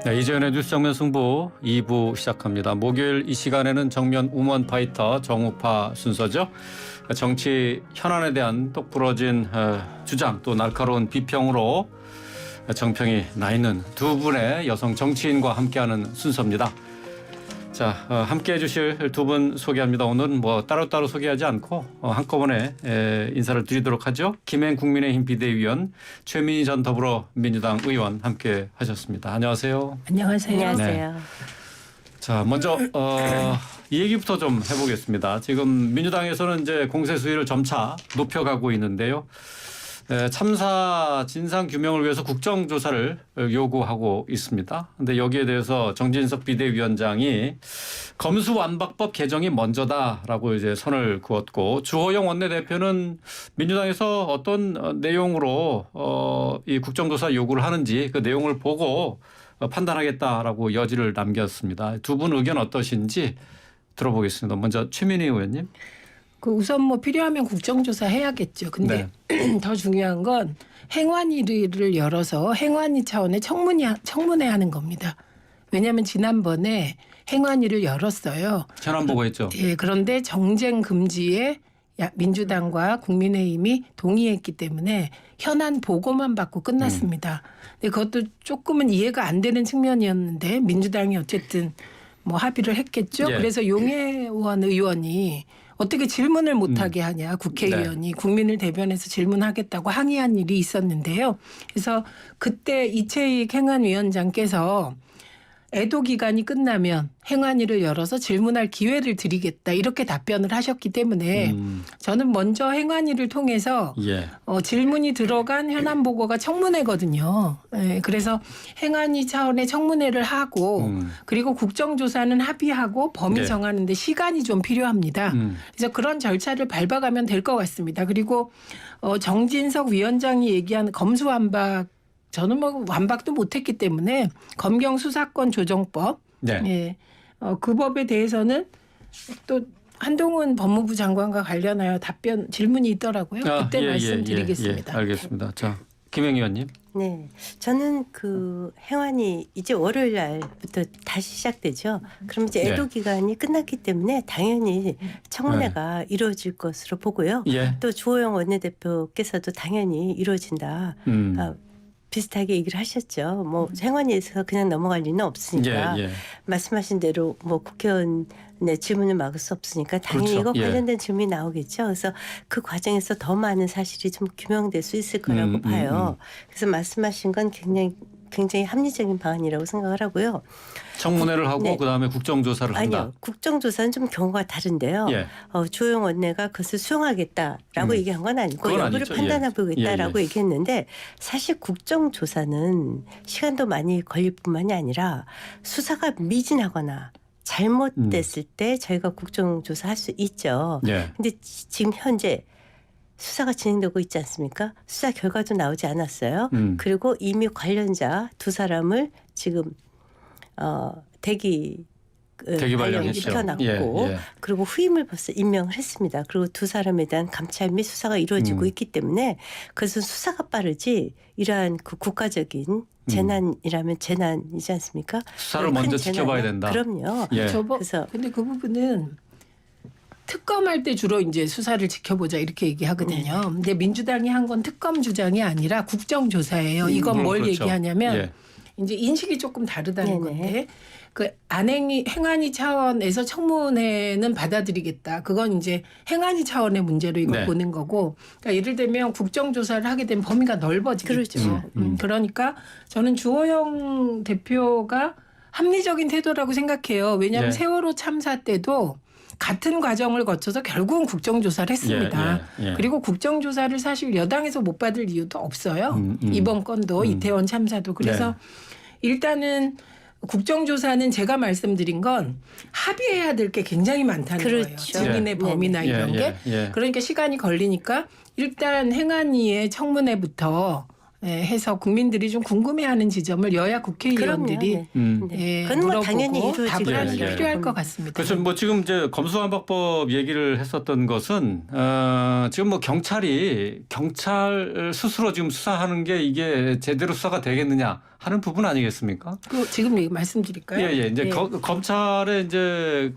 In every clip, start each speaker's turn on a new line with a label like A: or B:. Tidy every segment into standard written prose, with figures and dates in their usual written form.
A: 네, 이재현의 뉴스 정면 승부 2부 시작합니다. 목요일 이 시간에는 정면 우먼 파이터 정우파 순서죠. 정치 현안에 대한 똑부러진 주장 또 날카로운 비평으로 정평이 나 있는 두 분의 여성 정치인과 함께하는 순서입니다. 자, 함께해 주실 두 분 소개합니다. 오늘은 따로따로 소개하지 않고 한꺼번에 인사를 드리도록 하죠. 김행 국민의힘 비대위원, 최민희 전 더불어민주당 의원 함께 하셨습니다. 안녕하세요.
B: 안녕하세요.
C: 안녕하세요.
A: 네. 자, 먼저 이 얘기부터 좀 해보겠습니다. 지금 민주당에서는 이제 공세 수위를 점차 높여가고 있는데요. 참사 진상 규명을 위해서 국정조사를 요구하고 있습니다. 그런데 여기에 대해서 정진석 비대위원장이 검수완박법 개정이 먼저다라고 이제 선을 그었고, 주호영 원내대표는 민주당에서 어떤 내용으로 이 국정조사 요구를 하는지 그 내용을 보고 판단하겠다라고 여지를 남겼습니다. 두 분 의견 어떠신지 들어보겠습니다. 먼저 최민희 의원님.
B: 우선 필요하면 국정조사 해야겠죠. 근데
A: 네.
B: 더 중요한 건 행안위를 열어서 행안위 차원의 청문회 하는 겁니다. 왜냐하면 지난번에 행안위를 열었어요.
A: 현안 보고했죠.
B: 예, 그런데 정쟁 금지에 민주당과 국민의힘이 동의했기 때문에 현안 보고만 받고 끝났습니다. 근데 그것도 조금은 이해가 안 되는 측면이었는데 민주당이 어쨌든 합의를 했겠죠.
A: 예.
B: 그래서 용해원 의원이 어떻게 질문을 못하게 하냐, 국회의원이 국민을 대변해서 질문하겠다고 항의한 일이 있었는데요. 그래서 그때 이채익 행안위원장께서 애도 기간이 끝나면 행안위를 열어서 질문할 기회를 드리겠다 이렇게 답변을 하셨기 때문에 저는 먼저 행안위를 통해서 질문이 들어간 현안 보고가 청문회거든요. 네, 그래서 행안위 차원의 청문회를 하고 그리고 국정조사는 합의하고 범위 정하는 데 시간이 좀 필요합니다. 그래서 그런 절차를 밟아가면 될 것 같습니다. 그리고 정진석 위원장이 얘기한 검수완박, 저는 완박도 못했기 때문에 검경 수사권 조정법, 그 법에 대해서는 또 한동훈 법무부 장관과 관련하여 질문이 있더라고요. 그때 말씀드리겠습니다.
A: 알겠습니다. 자, 김행 의원님.
C: 네, 저는 행안위 이제 월요일 날부터 다시 시작되죠. 그럼 이제 애도 기간이 끝났기 때문에 당연히 청문회가 이루어질 것으로 보고요. 또 주호영 원내대표께서도 당연히 이루어진다. 비슷하게 얘기를 하셨죠. 행안위에서 그냥 넘어갈 리는 없으니까 말씀하신 대로 국회의원의 질문을 막을 수 없으니까 당연히 이거 관련된 질문이 나오겠죠. 그래서 그 과정에서 더 많은 사실이 좀 규명될 수 있을 거라고 봐요. 그래서 말씀하신 건 굉장히 합리적인 방안이라고 생각을 하고요.
A: 청문회를 하고 그다음에 국정조사를 한다.
C: 아니요. 국정조사는 좀 경우가 다른데요. 주호영 원내가 그것을 수용하겠다라고 얘기한 건 아니고 여부를 판단해 보겠다라고 얘기했는데, 사실 국정조사는 시간도 많이 걸릴 뿐만이 아니라 수사가 미진하거나 잘못됐을 때 저희가 국정조사 할 수 있죠. 근데 지금 현재 수사가 진행되고 있지 않습니까? 수사 결과도 나오지 않았어요. 그리고 이미 관련자 두 사람을 지금 대기 발령시켜놨고 그리고 후임을 벌써 임명을 했습니다. 그리고 두 사람에 대한 감찰 및 수사가 이루어지고 있기 때문에 그것은 수사가 빠르지 이러한 국가적인 재난이라면 재난이지 않습니까?
A: 수사를 먼저 지켜봐야 된다.
C: 그럼요.
B: 그래서 근데 그 부분은 특검할 때 주로 이제 수사를 지켜보자 이렇게 얘기하거든요. 근데 민주당이 한 건 특검 주장이 아니라 국정조사예요. 이건 뭘 얘기하냐면 이제 인식이 조금 다르다는 건데, 행안위 차원에서 청문회는 받아들이겠다. 그건 이제 행안위 차원의 문제로 이걸 보는 거고, 그러니까 예를 들면 국정조사를 하게 되면 범위가 넓어지겠죠. 그러니까 저는 주호영 대표가 합리적인 태도라고 생각해요. 왜냐하면 세월호 참사 때도 같은 과정을 거쳐서 결국은 국정조사를 했습니다. 그리고 국정조사를 사실 여당에서 못 받을 이유도 없어요. 이번 건도 이태원 참사도. 그래서 일단은 국정조사는 제가 말씀드린 건 합의해야 될 게 굉장히 많다는 거예요. 증인의 범위나 이런 게. 그러니까 시간이 걸리니까 일단 행안위의 청문회부터 해서 국민들이 좀 궁금해하는 지점을 여야 국회의원들이
C: 그럼요. 네. 그건 뭐
B: 물어보고
C: 당연히 이루어지고
B: 답을 하는 게
A: 예, 예.
B: 필요할 것 같습니다.
A: 그래서 뭐 지금 이제 검수완박법 얘기를 했었던 것은 지금 뭐 경찰이 경찰 스스로 지금 수사하는 게 이게 제대로 수사가 되겠느냐 하는 부분 아니겠습니까?
B: 지금 말씀드릴까요?
A: 예. 이제 검찰의 이제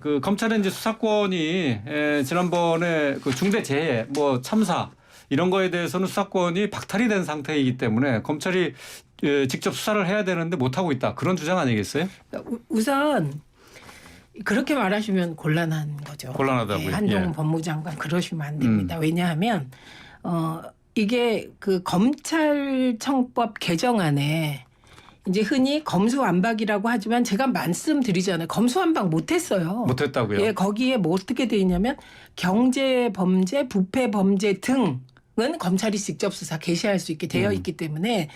A: 수사권이 지난번에 그 중대재해 뭐 참사 이런 거에 대해서는 수사권이 박탈이 된 상태이기 때문에 검찰이 직접 수사를 해야 되는데 못하고 있다. 그런 주장 아니겠어요?
B: 우선 그렇게 말하시면 곤란한 거죠.
A: 곤란하다고요?
B: 한동훈
A: 예.
B: 법무장관 그러시면 안 됩니다. 왜냐하면 이게 그 검찰청법 개정안에 이제 흔히 검수완박이라고 하지만 제가 말씀드리잖아요. 검수완박 못했어요.
A: 못했다고요?
B: 예, 거기에 뭐 어떻게 돼 있냐면 경제범죄, 부패범죄 등은 검찰이 직접 수사 개시할 수 있게 되어 있기 때문에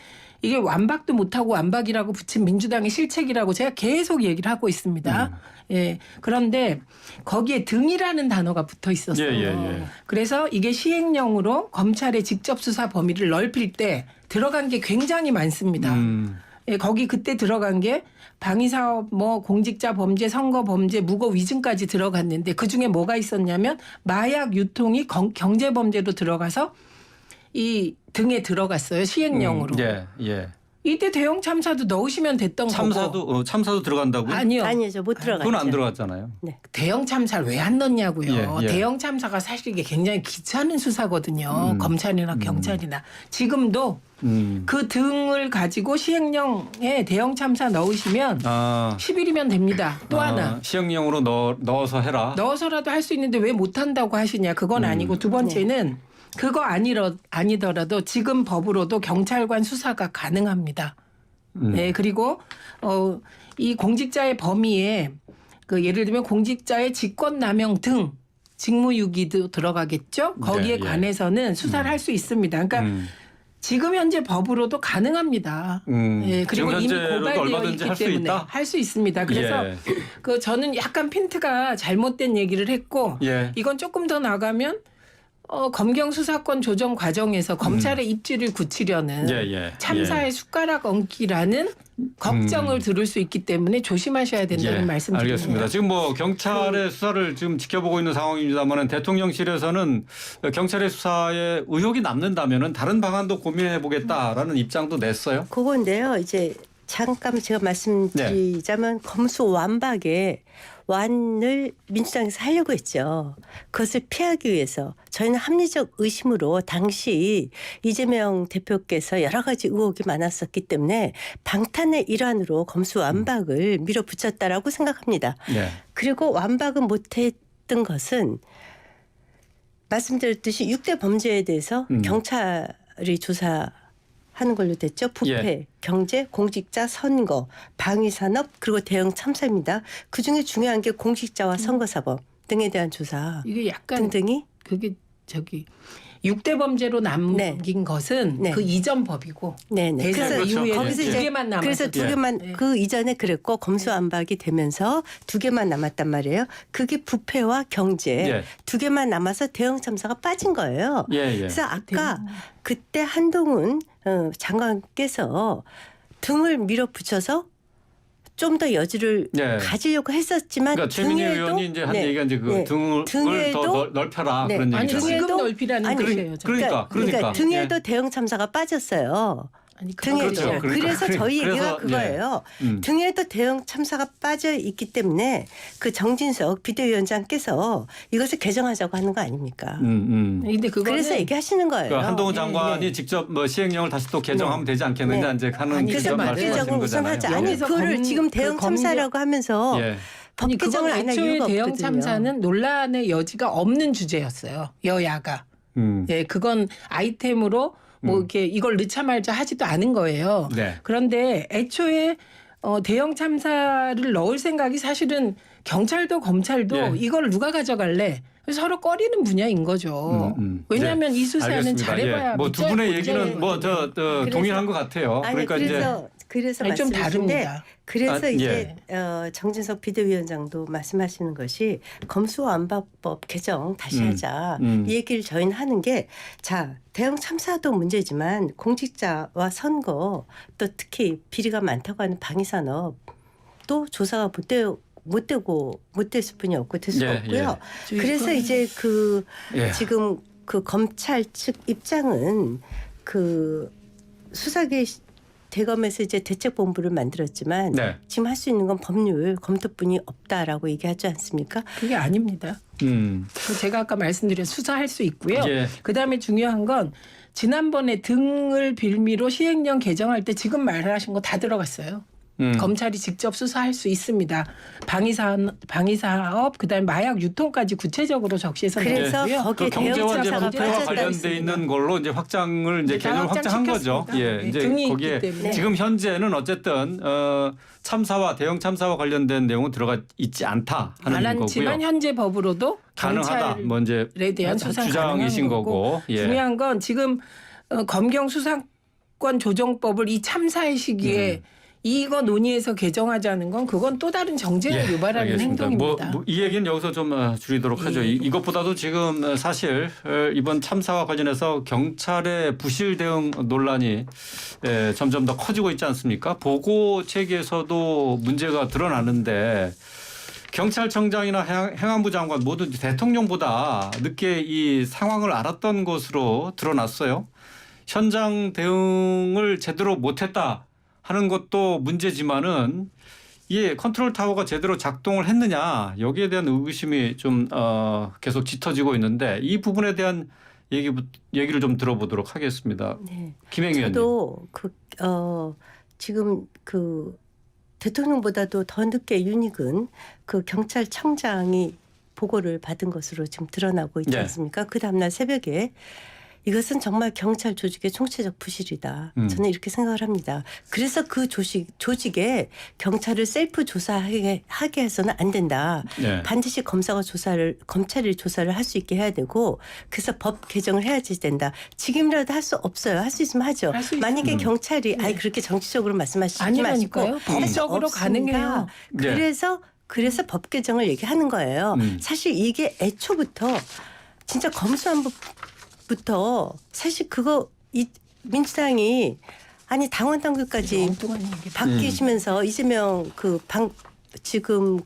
B: 이게 완박도 못하고 완박이라고 붙인 민주당의 실책이라고 제가 계속 얘기를 하고 있습니다. 예. 그런데 거기에 등이라는 단어가 붙어 있었어요.
A: 예.
B: 그래서 이게 시행령으로 검찰의 직접 수사 범위를 넓힐 때 들어간 게 굉장히 많습니다. 예, 거기 그때 들어간 게 방위사업, 뭐 공직자 범죄, 선거 범죄, 무고 위증까지 들어갔는데 그 중에 뭐가 있었냐면 마약 유통이 경제 범죄로 들어가서 이 등에 들어갔어요. 시행령으로.
A: 예.
B: 이때 대형 참사도 넣으시면 됐던 거고.
A: 참사도 들어간다고요?
B: 아니요.
C: 못 들어갔죠.
A: 그건 안 들어갔잖아요.
C: 네.
B: 대형 참사를 왜 안 넣냐고요.
A: 예.
B: 대형 참사가 사실 이게 굉장히 귀찮은 수사거든요. 검찰이나 경찰이나. 지금도 그 등을 가지고 시행령에 대형 참사 넣으시면 10일이면 됩니다. 또 하나.
A: 시행령으로 넣어서 해라.
B: 넣어서라도 할 수 있는데 왜 못한다고 하시냐. 그건 아니고 두 번째는 그거 아니더라도 지금 법으로도 경찰관 수사가 가능합니다. 네, 그리고 이 공직자의 범위에 그 예를 들면 공직자의 직권남용 등 직무유기도 들어가겠죠. 거기에 관해서는 수사를 할 수 있습니다. 그러니까 지금 현재 법으로도 가능합니다. 예, 그리고 이미 고발되어 있기 때문에 할 수 있습니다. 그래서 그 저는 약간 핀트가 잘못된 얘기를 했고 이건 조금 더 나가면 검경 수사권 조정 과정에서 검찰의 입지를 굳히려는 참사의 숟가락 얹기라는 걱정을 들을 수 있기 때문에 조심하셔야 된다는 말씀드립니다.
A: 알겠습니다. 지금 뭐 경찰의 수사를 지금 지켜보고 있는 상황입니다만 대통령실에서는 경찰의 수사에 의혹이 남는다면 다른 방안도 고민해 보겠다라는 입장도 냈어요.
C: 그건데요. 이제 잠깐 제가 말씀드리자면 검수완박에 완을 민주당에서 하려고 했죠. 그것을 피하기 위해서 저희는 합리적 의심으로 당시 이재명 대표께서 여러 가지 의혹이 많았었기 때문에 방탄의 일환으로 검수완박을 밀어붙였다라고 생각합니다. 그리고 완박은 못했던 것은 말씀드렸듯이 6대 범죄에 대해서 경찰이 조사하는 걸로 됐죠. 부패, 경제, 공직자, 선거, 방위산업 그리고 대형 참사입니다. 그중에 중요한 게 공직자와 선거사법 등에 대한 조사
B: 이게 약간
C: 등등이
B: 그게 6대 범죄로 남긴 것은 그 이전 법이고 대선 이후에는
C: 거기서
B: 두 개만 남았어요.
C: 그래서 두 개만 그 이전에 그랬고 검수완박이 되면서 두 개만 남았단 말이에요. 그게 부패와 경제 두 개만 남아서 대형 참사가 빠진 거예요. 그래서 아까 그때 한동훈 장관께서 등을 밀어붙여서 좀 더 여지를 가지려고 했었지만
A: 그러니까 최민희 의원이 이제 한 얘기가 이제 그 등을 더 넓혀라 그런
B: 아니
A: 얘기잖아요.
B: 지금 넓히라는 뜻이에요.
A: 그러니까
C: 등에도 대형 참사가 빠졌어요. 등에도. 그래서 저희 얘기가 그거예요. 등에도 대형 참사가 빠져 있기 때문에 그 정진석 비대위원장께서 이것을 개정하자고 하는 거 아닙니까?
B: 근데
C: 그래서 얘기하시는 거예요.
A: 그러니까 한동훈 장관이 직접 뭐 시행령을 다시 또 개정하면 되지 않겠느냐 이제 하는
C: 그래서 법 개정을 우선 하자. 아니 그거를 지금 대형 참사라고 하면서 법 개정을 안 할 이유가
B: 대형
C: 없거든요.
B: 참사는 논란의 여지가 없는 주제였어요. 여야가. 그건 아이템으로 뭐 이렇게 이걸 넣자 말자 하지도 않은 거예요. 그런데 애초에 대형 참사를 넣을 생각이 사실은 경찰도 검찰도 이걸 누가 가져갈래? 서로 꺼리는 분야인 거죠. 왜냐하면 이 수사는 잘해봐야.
A: 뭐 두 분의 얘기는 뭐 동일한 것 같아요.
C: 아니,
A: 그러니까
C: 그래서 그래서
B: 아니, 좀
C: 말씀이신데
B: 다릅니다.
C: 그래서
A: 아,
C: 이제 정진석 비대위원장도 말씀하시는 것이 검수완박법 개정 다시 하자 이 얘기를 저희는 하는 게 자 대형 참사도 문제지만 공직자와 선거 또 특히 비리가 많다고 하는 방위산업 또 조사가 못 됐을 뿐이 없고 될 수가 없고요. 그래서 이제 그 지금 그 검찰 측 입장은 그 수사계 대검에서 이제 대책본부를 만들었지만 지금 할 수 있는 건 법률 검토뿐이 없다라고 얘기하지 않습니까?
B: 그게 아닙니다. 제가 아까 말씀드린 수사할 수 있고요. 그다음에 중요한 건 지난번에 등을 빌미로 시행령 개정할 때 지금 말하신 거 다 들어갔어요. 검찰이 직접 수사할 수 있습니다. 방위사업 그다음에 마약 유통까지 구체적으로 적시해서
C: 그래서 거기에
A: 경제와 이제
C: 대형차가
A: 부패와 관련돼 있는 걸로 이제 확장을 이제 개념을 확장한 거죠. 이제
B: 등이
A: 거기에
B: 있기 때문에.
A: 지금 현재는 어쨌든 참사와 대형 참사와 관련된 내용은 들어가 있지 않다 하는
B: 안 했지만
A: 거고요.
B: 현재 법으로도
A: 가능하다. 뭐 이제
B: 경찰에 대한 수사
A: 주장이신
B: 가능한
A: 거고.
B: 중요한 건 지금 검경 수사권 조정법을 이 참사의 시기에 이거 논의해서 개정하자는 건 그건 또 다른 정쟁을 유발하는
A: 알겠습니다.
B: 행동입니다.
A: 이 얘기는 여기서 좀 줄이도록 하죠. 이것보다도 지금 사실 이번 참사와 관련해서 경찰의 부실 대응 논란이 점점 더 커지고 있지 않습니까? 보고 체계에서도 문제가 드러나는데 경찰청장이나 행안부 장관 모두 대통령보다 늦게 이 상황을 알았던 것으로 드러났어요. 현장 대응을 제대로 못했다 하는 것도 문제지만은 컨트롤 타워가 제대로 작동을 했느냐 여기에 대한 의구심이 좀 계속 짙어지고 있는데 이 부분에 대한 얘기를 좀 들어보도록 하겠습니다.
C: 네.
A: 김행 의원님.
C: 저도 지금 대통령보다도 더 늦게 윤익은 경찰청장이 보고를 받은 것으로 지금 드러나고 있지 않습니까? 그 다음날 새벽에 이것은 정말 경찰 조직의 총체적 부실이다. 저는 이렇게 생각을 합니다. 그래서 그 조직에 경찰을 셀프 조사하게 해서는 안 된다. 반드시 검찰이 조사를 할 수 있게 해야 되고 그래서 법 개정을 해야지 된다. 지금이라도 할 수 없어요. 할 수 있으면 하죠. 만약에 경찰이 그렇게 정치적으로 말씀하시지 마시고
B: 법적으로 가능해요.
C: 그래서 법 개정을 얘기하는 거예요. 사실 이게 애초부터 진짜 검수완박부터 사실 민주당이 당원 당규까지 바뀌시면서 이재명 지금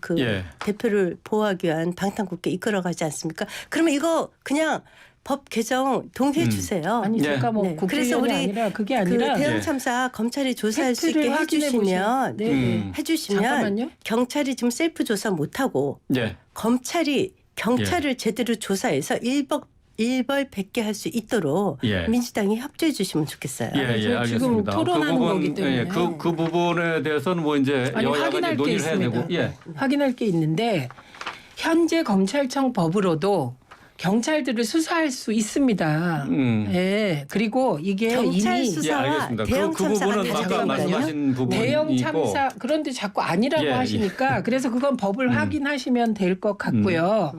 C: 대표를 보호하기 위한 방탄국회 이끌어가지 않습니까? 그러면 이거 그냥 법 개정 동의해 주세요.
B: 아니 제가
C: 그래서 우리
B: 아니라 그게 아니라
C: 대형 참사 검찰이 조사할 수 있게 해주시면
B: 잠깐만요.
C: 경찰이 지금 셀프 조사 못하고 검찰이 경찰을 제대로 조사해서 일벌백계 할 수 있도록 민주당이 협조해 주시면 좋겠어요.
A: 알겠습니다.
B: 지금 토론하는 거기 때문에
A: 그 부분에 대해서는 뭐 이제 여야가 논의를 해야 되고
B: 확인할 게 있는데 현재 검찰청 법으로도 경찰들을 수사할 수 있습니다. 그리고 이게
C: 경찰
B: 이미
C: 수사와 대형 참사가
A: 부분은 아까 말씀하신 부분이
B: 대형 참사 그런데 자꾸 아니라고 하시니까 그래서 그건 법을 확인하시면 될 것 같고요.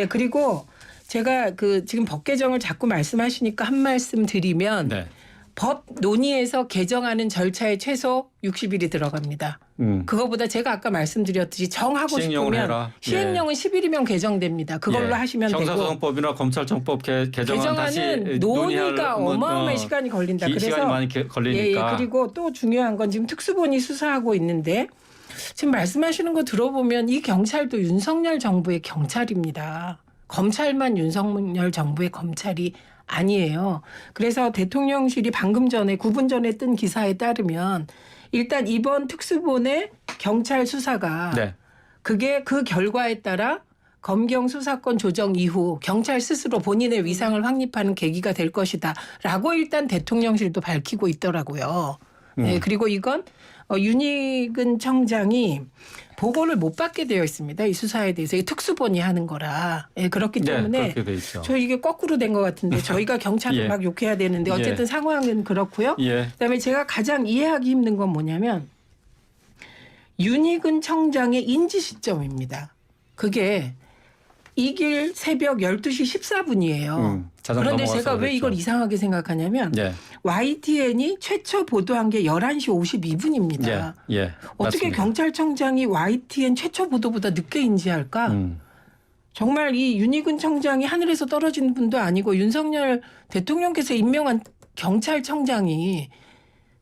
B: 그리고 제가 지금 법 개정을 자꾸 말씀하시니까 한 말씀 드리면 법 논의에서 개정하는 절차에 최소 60일이 들어갑니다. 그거보다 제가 아까 말씀드렸듯이 정하고 싶으면 시행령은 10일이면 개정됩니다. 그걸로 하시면 되고
A: 형사소송법이나 검찰청법 개정은 다시
B: 논의가 어마어마한 시간이 걸린다. 그래서
A: 시간이 많이 걸리니까.
B: 그리고 또 중요한 건 지금 특수본이 수사하고 있는데 지금 말씀하시는 거 들어보면 이 경찰도 윤석열 정부의 경찰입니다. 검찰만 윤석열 정부의 검찰이 아니에요. 그래서 대통령실이 방금 전에 9분 전에 뜬 기사에 따르면 일단 이번 특수본의 경찰 수사가 그게 그 결과에 따라 검경 수사권 조정 이후 경찰 스스로 본인의 위상을 확립하는 계기가 될 것이다라고 일단 대통령실도 밝히고 있더라고요. 그리고 이건 윤익은 청장이 보고를 못 받게 되어 있습니다. 이 수사에 대해서 특수본이 하는 거라. 그렇기 때문에 저 이게 거꾸로 된 것 같은데 저희가 경찰을 막 욕해야 되는데 어쨌든 상황은 그렇고요. 그다음에 제가 가장 이해하기 힘든 건 뭐냐면 윤익은 청장의 인지 시점입니다. 그게 이길 새벽 12시 14분이에요.
A: 자정
B: 그런데
A: 넘어가서
B: 제가 왜
A: 그랬죠.
B: 이걸 이상하게 생각하냐면
A: 예.
B: YTN이 최초 보도한 게 11시 52분입니다.
A: 예. 예.
B: 어떻게
A: 맞습니다.
B: 경찰청장이 YTN 최초 보도보다 늦게 인지할까? 정말 이 윤희근 청장이 하늘에서 떨어진 분도 아니고 윤석열 대통령께서 임명한 경찰청장이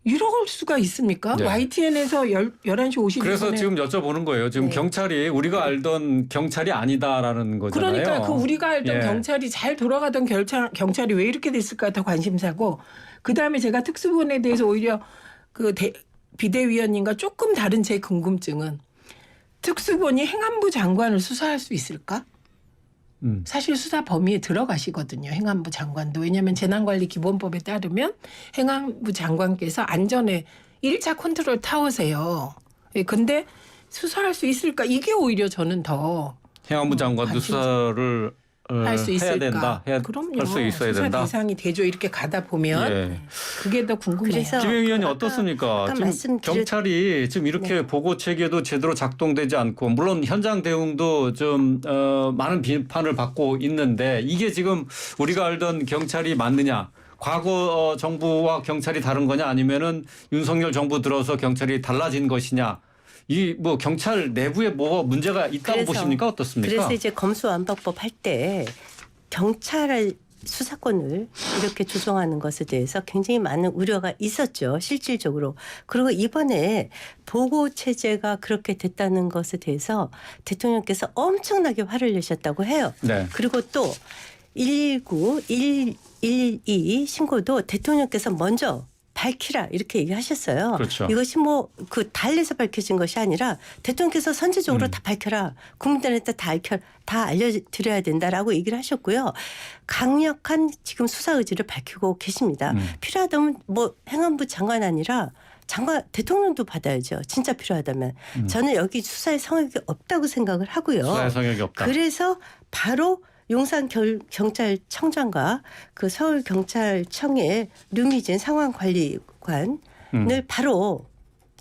B: 이럴 수가 있습니까?
A: 네.
B: YTN에서 11시 52분에
A: 그래서 지금 여쭤보는 거예요. 지금
C: 네.
A: 경찰이 우리가 알던 경찰이 아니다라는 거잖아요.
B: 그러니까 그 우리가 알던
A: 예.
B: 경찰이 잘 돌아가던 경찰이 왜 이렇게 됐을까 더 관심사고 그다음에 제가 특수본에 대해서 오히려 그 비대위원님과 조금 다른 제 궁금증은 특수본이 행안부 장관을 수사할 수 있을까? 사실 수사 범위에 들어가시거든요. 행안부 장관도. 왜냐하면 재난관리기본법에 따르면 행안부 장관께서 안전에 1차 컨트롤 타워세요. 근데 수사할 수 있을까? 이게 오히려 저는 더
A: 행안부 장관도 수사를
B: 할 수 있을까?
A: 해야 된다.
B: 그럼요.
A: 할 수 있어야
B: 수사
A: 된다.
B: 대상이 되죠. 이렇게 가다 보면
A: 예.
B: 그게 더 궁금해요.
C: 그래서
A: 김 의원이
C: 아까
A: 어떻습니까? 지금
C: 말씀드렸-
A: 경찰이 지금 이렇게 보고 체계도 제대로 작동되지 않고 물론 현장 대응도 좀 많은 비판을 받고 있는데 이게 지금 우리가 알던 경찰이 맞느냐? 과거 정부와 경찰이 다른 거냐? 아니면은 윤석열 정부 들어서 경찰이 달라진 것이냐? 이 뭐 경찰 내부에 뭐가 문제가 있다고 보십니까? 어떻습니까?
C: 그래서 이제 검수완박법 할 때 경찰 수사권을 이렇게 조정하는 것에 대해서 굉장히 많은 우려가 있었죠. 실질적으로. 그리고 이번에 보고 체제가 그렇게 됐다는 것에 대해서 대통령께서 엄청나게 화를 내셨다고 해요.
A: 네.
C: 그리고 또 119, 112 신고도 대통령께서 먼저 밝히라 이렇게 얘기하셨어요.
A: 그렇죠.
C: 이것이 뭐 그 달래서 밝혀진 것이 아니라 대통령께서 선제적으로 다 밝혀라. 국민들한테 다 알려드려야 된다라고 얘기를 하셨고요. 강력한 지금 수사 의지를 밝히고 계십니다. 필요하다면 뭐 행안부 장관 아니라 대통령도 받아야죠. 진짜 필요하다면. 저는 여기 수사의 성역이 없다고 생각을 하고요.
A: 수사의 성역이 없다.
C: 그래서 바로 용산 경찰청장과 그 서울경찰청의 류미진 상황관리관을 바로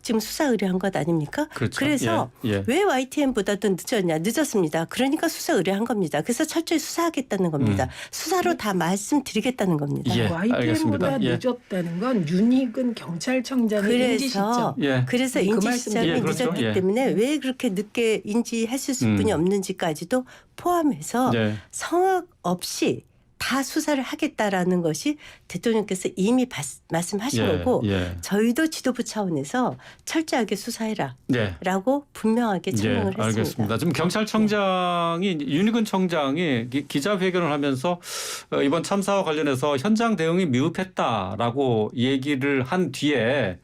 C: 지금 수사 의뢰한 것 아닙니까?
A: 그렇죠.
C: 그래서
A: 예.
C: 왜 YTN보다도 늦었냐? 늦었습니다. 그러니까 수사 의뢰한 겁니다. 그래서 철저히 수사하겠다는 겁니다. 수사로 다 말씀드리겠다는 겁니다.
A: 예,
B: YTN보다
A: 알겠습니다. 예.
B: 늦었다는 건 윤희근 경찰청장의 인지 시점.
A: 예.
C: 그래서
B: 그
C: 인지
B: 말씀-
C: 시점이
A: 예, 그렇죠.
C: 늦었기
A: 예.
C: 때문에 왜 그렇게 늦게 인지했을 수뿐이 없는지까지도 포함해서
A: 예.
C: 성역 없이 다 수사를 하겠다라는 것이 대통령께서 이미 말씀하신
A: 예,
C: 거고
A: 예.
C: 저희도 지도부 차원에서 철저하게 수사해라.
A: 네.
C: 라고 분명하게 청명을 했습니다.
A: 알겠습니다. 지금 경찰청장이 윤희근 청장이 기자회견을 하면서 이번 참사와 관련해서 현장 대응이 미흡했다라고 얘기를 한 뒤에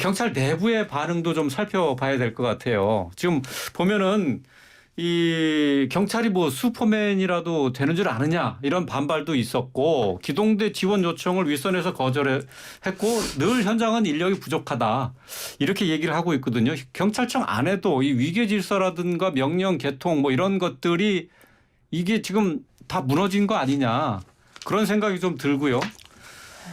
A: 경찰 내부의 반응도 좀 살펴봐야 될 것 같아요. 지금 보면은 이 경찰이 뭐 슈퍼맨이라도 되는 줄 아느냐 이런 반발도 있었고 기동대 지원 요청을 윗선에서 거절했고 늘 현장은 인력이 부족하다 이렇게 얘기를 하고 있거든요. 경찰청 안에도 이 위계 질서라든가 명령 개통 뭐 이런 것들이 이게 지금 다 무너진 거 아니냐 그런 생각이 좀 들고요.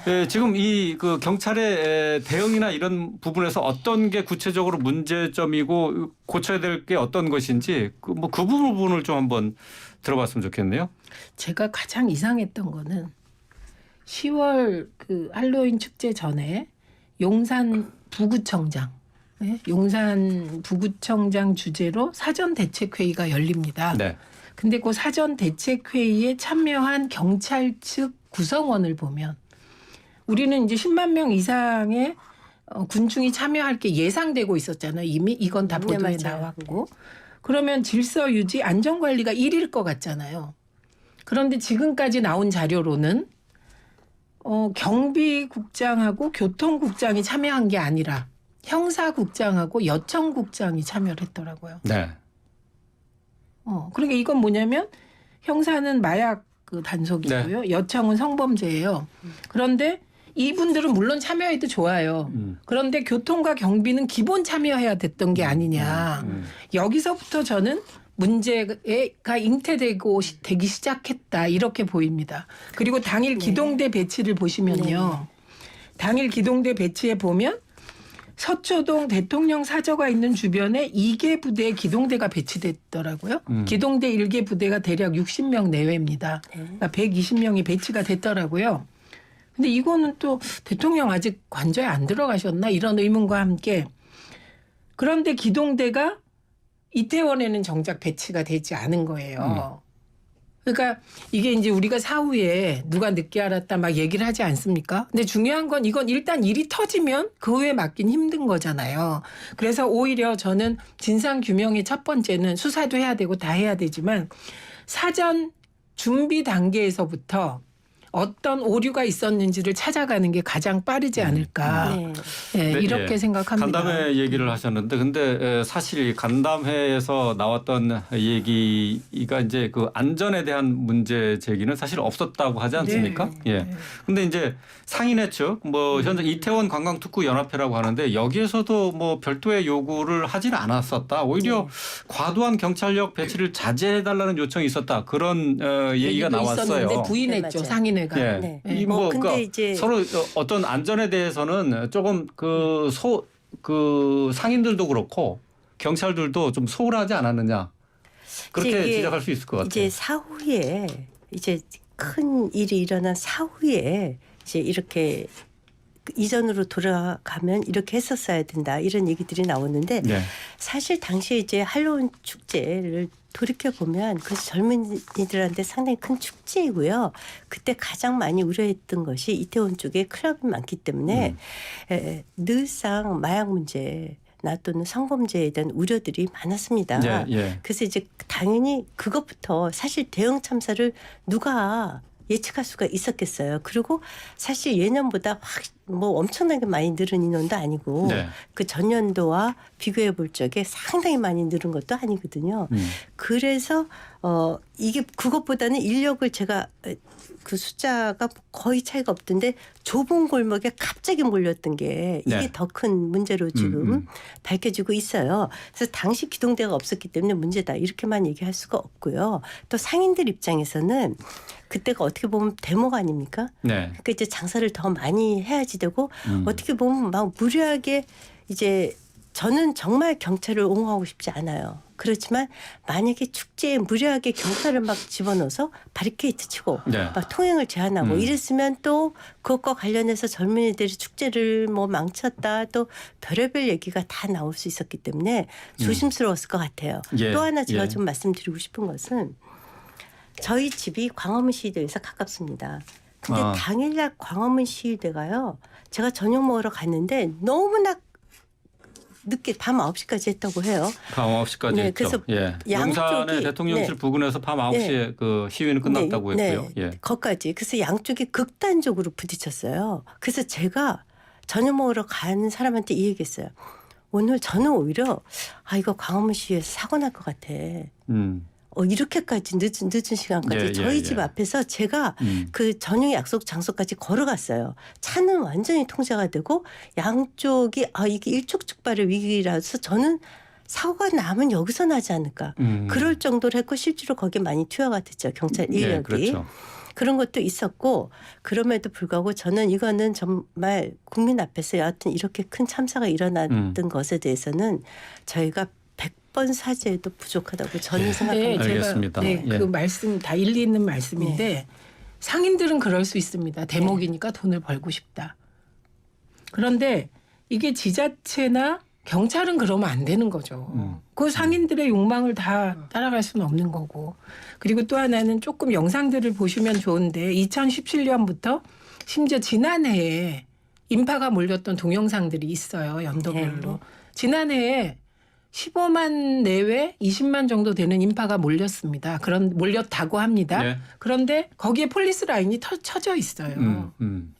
A: 예, 지금 이 그 경찰의 대응이나 이런 부분에서 어떤 게 구체적으로 문제점이고 고쳐야 될 게 어떤 것인지 그 부분을 좀 한번 들어봤으면 좋겠네요.
B: 제가 가장 이상했던 거는 10월 그 할로윈 축제 전에 용산 부구청장, 용산 부구청장 주재로 사전 대책 회의가 열립니다.
A: 네.
B: 근데 그 사전 대책 회의에 참여한 경찰 측 구성원을 보면 우리는 이제 10만 명 이상의 군중이 참여할 게 예상되고 있었잖아요. 이미 이건 다 보도에
C: 맞아요.
B: 나왔고. 그러면 질서 유지 안전관리가 1위일 것 같잖아요. 그런데 지금까지 나온 자료로는 경비국장하고 교통국장이 참여한 게 아니라 형사국장하고 여청국장이 참여를 했더라고요.
A: 네.
B: 그러니까 이건 뭐냐면 형사는 마약 그 단속이고요. 여청은 성범죄예요. 그런데 이분들은 물론 참여해도 좋아요. 그런데 교통과 경비는 기본 참여해야 됐던 게 아니냐. 여기서부터 저는 문제가 잉태되기 시작했다 이렇게 보입니다. 그리고 당일 기동대 배치를 보시면요. 당일 기동대 배치에 보면 서초동 대통령 사저가 있는 주변에 2개 부대의 기동대가 배치됐더라고요. 기동대 1개 부대가 대략 60명 내외입니다. 그러니까 120명이 배치가 됐더라고요. 근데 이거는 또 대통령 아직 관저에 안 들어가셨나 이런 의문과 함께 그런데 기동대가 이태원에는 정작 배치가 되지 않은 거예요. 그러니까 이게 이제 우리가 사후에 누가 늦게 알았다 막 얘기를 하지 않습니까? 근데 중요한 건 이건 일단 일이 터지면 그 후에 막긴 힘든 거잖아요. 그래서 오히려 저는 진상 규명의 첫 번째는 수사도 해야 되고 다 해야 되지만 사전 준비 단계에서부터 어떤 오류가 있었는지를 찾아가는 게 가장 빠르지 않을까. 네, 이렇게 생각합니다.
A: 간담회 얘기를 하셨는데 근데 사실 이 간담회에서 나왔던 얘기가 이제 그 안전에 대한 문제 제기는 사실 없었다고 하지 않습니까?
B: 네.
A: 예. 근데 이제 상인회 측 뭐 현재 이태원 관광특구 연합회라고 하는데 여기에서도 뭐 별도의 요구를 하지는 않았었다. 오히려 과도한 경찰력 배치를 자제해달라는 요청이 있었다. 그런 얘기가 나왔어요.
B: 있었는데 부인했죠.
C: 네,
B: 상인회가.
A: 예.
C: 네.
A: 이 뭐
C: 근데
A: 그러니까
C: 이제
A: 서로 어떤 안전에 대해서는 조금 그 상인들도 그렇고 경찰들도 좀 소홀하지 않았느냐 그렇게 지적할 수 있을 것 같아요.
C: 이제 사후에 이제 큰 일이 일어난 사후에 이제 이렇게 이전으로 돌아가면 이렇게 했었어야 된다 이런 얘기들이 나오는데
A: 네.
C: 사실 당시에 이제 할로윈 축제를 돌이켜 보면 그 젊은이들한테 상당히 큰 축제이고요. 그때 가장 많이 우려했던 것이 이태원 쪽에 클럽이 많기 때문에 늘상 마약 문제나 또는 성범죄에 대한 우려들이 많았습니다.
A: 예.
C: 그래서 이제 당연히 그것부터 사실 대형 참사를 누가 예측할 수가 있었겠어요. 그리고 사실 예년보다 뭐 엄청나게 많이 늘은 인원도 아니고
A: 네.
C: 그 전년도와 비교해 볼 적에 상당히 많이 늘은 것도 아니거든요. 그래서 이게 그것보다는 인력을 제가 그 숫자가 거의 차이가 없던데 좁은 골목에 갑자기 몰렸던 게 이게
A: 네.
C: 더 큰 문제로 지금 밝혀지고 있어요. 그래서 당시 기동대가 없었기 때문에 문제다 이렇게만 얘기할 수가 없고요. 또 상인들 입장에서는 그때가 어떻게 보면 데모가 아닙니까?
A: 네.
C: 그러니까 이제 장사를 더 많이 해야지 되고 어떻게 보면 막 무리하게 이제 저는 정말 경찰을 옹호하고 싶지 않아요. 그렇지만 만약에 축제에 무리하게 경찰을 막 집어넣어서 바리케이트 치고
A: 네.
C: 막 통행을 제한하고 이랬으면 또 그것과 관련해서 젊은이들이 축제를 뭐 망쳤다 또 별의별 얘기가 다 나올 수 있었기 때문에 조심스러웠을 것 같아요.
A: 예.
C: 또 하나 제가
A: 예.
C: 좀 말씀드리고 싶은 것은 저희 집이 광화문 시위대에서 가깝습니다. 근데 당일날 광화문 시위대가요. 제가 저녁 먹으러 갔는데 너무나 늦게 밤 9시까지 했다고 해요.
A: 밤 9시까지
C: 네,
A: 했죠.
C: 그래서
A: 예. 용산의 대통령실 부근에서 밤 9시에 그 시위는 끝났다고 했고요. 예.
C: 거기까지. 그래서 양쪽이 극단적으로 부딪혔어요. 그래서 제가 저녁 먹으러 간 사람한테 이 얘기했어요. 오늘 저는 오히려 이거 광화문 시위에서 사고 날 것 같아. 이렇게까지 늦은 시간까지 저희 집 앞에서 제가 그 저녁 약속 장소까지 걸어갔어요. 차는 완전히 통제가 되고 양쪽이 이게 일촉즉발의 위기라서 저는 사고가 나면 여기서 나지 않을까. 그럴 정도로 했고 실제로 거기에 많이 투여가 됐죠. 경찰 인력이.
A: 예, 그렇죠.
C: 그런 것도 있었고 그럼에도 불구하고 저는 이거는 정말 국민 앞에서 여하튼 이렇게 큰 참사가 일어났던 것에 대해서는 저희가 100번 사죄해도 부족하다고 저는 생각합니다.
A: 알겠습니다.
B: 그 말씀 다 일리 있는 말씀인데 상인들은 그럴 수 있습니다. 대목이니까 돈을 벌고 싶다. 그런데 이게 지자체나 경찰은 그러면 안 되는 거죠. 그 상인들의 욕망을 다 따라갈 수는 없는 거고. 그리고 또 하나는 조금 영상들을 보시면 좋은데 2017년부터 심지어 지난해에 인파가 몰렸던 동영상들이 있어요. 연도별로. 지난해에 15만 내외 20만 정도 되는 인파가 몰렸습니다. 몰렸다고 합니다.
A: 네.
B: 그런데 거기에 폴리스 라인이 쳐져 있어요.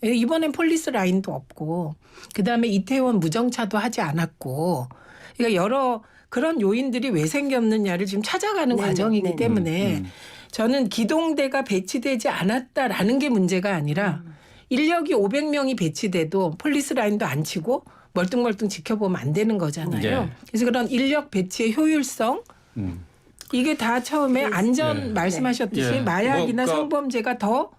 B: 이번엔 폴리스 라인도 없고 그다음에 이태원 무정차도 하지 않았고 그러니까 여러 그런 요인들이 왜 생겼느냐를 지금 찾아가는 과정이기 때문에 저는 기동대가 배치되지 않았다라는 게 문제가 아니라 인력이 500명이 배치돼도 폴리스 라인도 안 치고 멀뚱멀뚱 지켜보면 안 되는 거잖아요.
A: 네.
B: 그래서 그런 인력 배치의 효율성 이게 다 처음에 안전 말씀하셨듯이 마약이나 성범죄가 더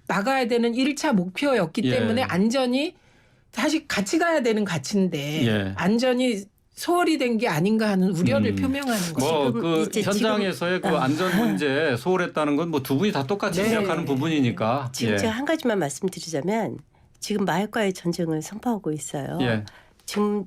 B: 나가야 되는 1차 목표였기 때문에 안전이 사실 같이 가야 되는 가치인데
A: 예.
B: 안전이 소홀히 된 게 아닌가 하는 우려를 표명하는 거죠.
A: 뭐
C: 지금
A: 그
C: 이제
A: 현장에서의 그 안전 문제 소홀했다는 건 뭐 두 분이 다 똑같이
B: 네.
A: 생각하는 부분이니까.
C: 지금
A: 예.
C: 제가 한 가지만 말씀드리자면 지금 마약과의 전쟁을 선포하고 있어요.
A: 예.
C: 지금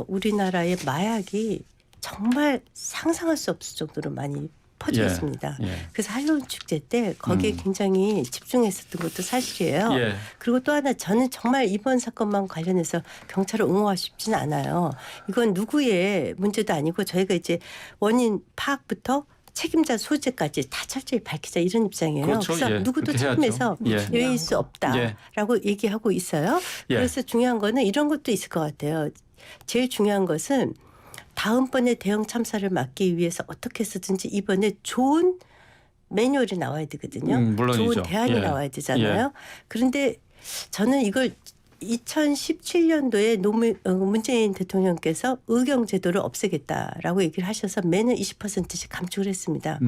C: 우리나라의 마약이 정말 상상할 수 없을 정도로 많이 퍼져
A: 예.
C: 있습니다.
A: 예.
C: 그래서 할로윈 축제 때 거기에 굉장히 집중했었던 것도 사실이에요.
A: 예.
C: 그리고 또 하나 저는 정말 이번 사건만 관련해서 경찰을 옹호하고 싶지는 않아요. 이건 누구의 문제도 아니고 저희가 이제 원인 파악부터 책임자 소재까지 다 철저히 밝히자 이런 입장이에요.
A: 그렇죠.
C: 그래서
A: 예.
C: 누구도
A: 그렇게 해야죠.
C: 책임에서
A: 예.
C: 여의일 수 없다라고 얘기하고 있어요.
A: 예.
C: 그래서 중요한 거는 이런 것도 있을 것 같아요. 제일 중요한 것은 다음번에 대형 참사를 막기 위해서 어떻게 해서든지 이번에 좋은 매뉴얼이 나와야 되거든요.
A: 물론이죠.
C: 좋은 대안이
A: 예.
C: 나와야 되잖아요. 그런데 저는 이걸 2017년도에 문재인 대통령께서 의경 제도를 없애겠다라고 얘기를 하셔서 매년 20%씩 감축을 했습니다.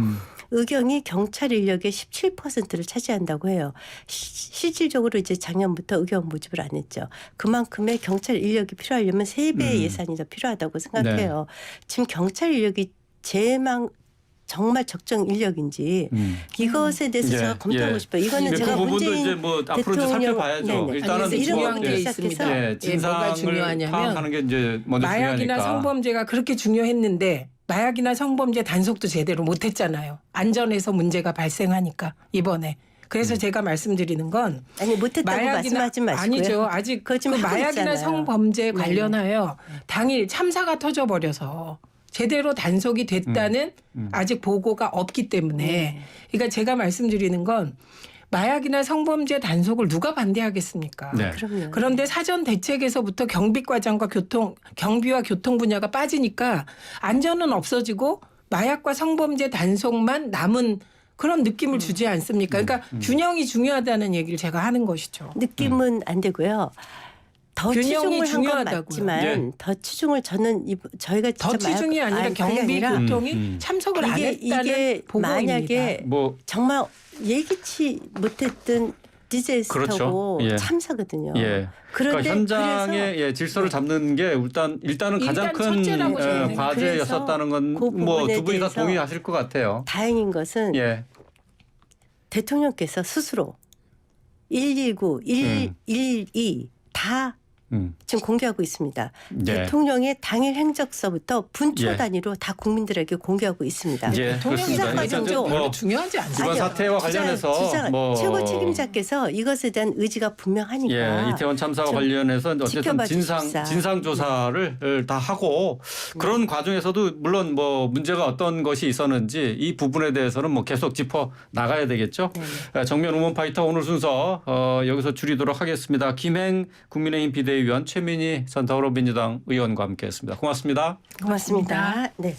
C: 의경이 경찰 인력의 17%를 차지한다고 해요. 실질적으로 이제 작년부터 의경 모집을 안 했죠. 그만큼의 경찰 인력이 필요하려면 3배의 예산이 더 필요하다고 생각해요. 지금 경찰 인력이 정말 적정 인력인지 이것에 대해서
A: 예,
C: 제가 검토하고
A: 예.
C: 싶어요. 이거는
A: 그
C: 제가
A: 부분도
C: 문재인
A: 이제 뭐 앞으로 이제
C: 대통령-
A: 살펴봐야죠.
C: 네네.
A: 일단은
B: 아니,
C: 이런
B: 중요한
C: 것부터
B: 게
C: 시작해서
B: 있습니다.
A: 예,
B: 뭐가
A: 진상을
B: 중요하냐면
A: 파악하는 게 이제 먼저
B: 마약이나
A: 중요하니까.
B: 성범죄가 그렇게 중요했는데 마약이나 성범죄 단속도 제대로 못했잖아요. 안전에서 문제가 발생하니까 이번에. 그래서 제가 말씀드리는 건
C: 아니 못했다고 말씀하지 마시고요.
B: 아니죠. 아직 그
C: 그거 지금 하고
B: 마약이나
C: 있잖아요.
B: 성범죄 관련하여 당일 참사가 터져버려서 제대로 단속이 됐다는 아직 보고가 없기 때문에 그러니까 제가 말씀드리는 건 마약이나 성범죄 단속을 누가 반대하겠습니까?
A: 네.
C: 그럼요.
B: 그런데 사전 대책에서부터 경비과장과 경비와 교통 분야가 빠지니까 안전은 없어지고 마약과 성범죄 단속만 남은 그런 느낌을 주지 않습니까? 그러니까 균형이 중요하다는 얘기를 제가 하는 것이죠.
C: 느낌은 안 되고요. 더
B: 균형이
C: 치중을 한 건
B: 중요하다고요.
C: 맞지만
A: 예.
C: 더 치중을 저는 저희가
B: 더
C: 진짜
B: 치중이 아니라
C: 그게
B: 경비
C: 아니라
B: 교통이 참석을 안 했다는
C: 이게
B: 보고입니다.
C: 만약에
A: 뭐
C: 정말 예기치 못했던 디제스터고
A: 그렇죠. 예.
C: 참사거든요.
A: 예.
C: 그런데
A: 그러니까 현장의
C: 그래서
A: 질서를 잡는 게 일단은 가장
B: 일단
A: 큰
B: 첫째라고 저는
A: 과제였었다는 건
C: 그
A: 뭐
C: 부분에
A: 두 분이 다
C: 대해서
A: 동의하실 것 같아요.
C: 다행인 것은
A: 예.
C: 대통령께서 스스로 119, 112 다 지금 공개하고 있습니다.
A: 예.
C: 대통령의 당일 행적서부터 분초
A: 예.
C: 단위로 다 국민들에게 공개하고 있습니다.
A: 예,
B: 대통령이
A: 그렇습니다.
C: 수사과정도
B: 일단 별로
A: 뭐
B: 중요하지 않습니다.
A: 이번 사태와 관련해서 뭐
C: 최고 책임자께서 이것에 대한 의지가 분명하니까
A: 예, 이태원 참사와
C: 좀
A: 관련해서 어쨌든
C: 지켜봐 주십사.
A: 진상 조사를 다 하고 그런 과정에서도 물론 뭐 문제가 어떤 것이 있었는지 이 부분에 대해서는 뭐 계속 짚어 나가야 되겠죠. 정면 우먼 파이터 오늘 순서 여기서 줄이도록 하겠습니다. 김행 국민의힘 비대위원 최민희 전 더불어민주당 의원과 함께했습니다. 고맙습니다.
C: 고맙습니다. 네.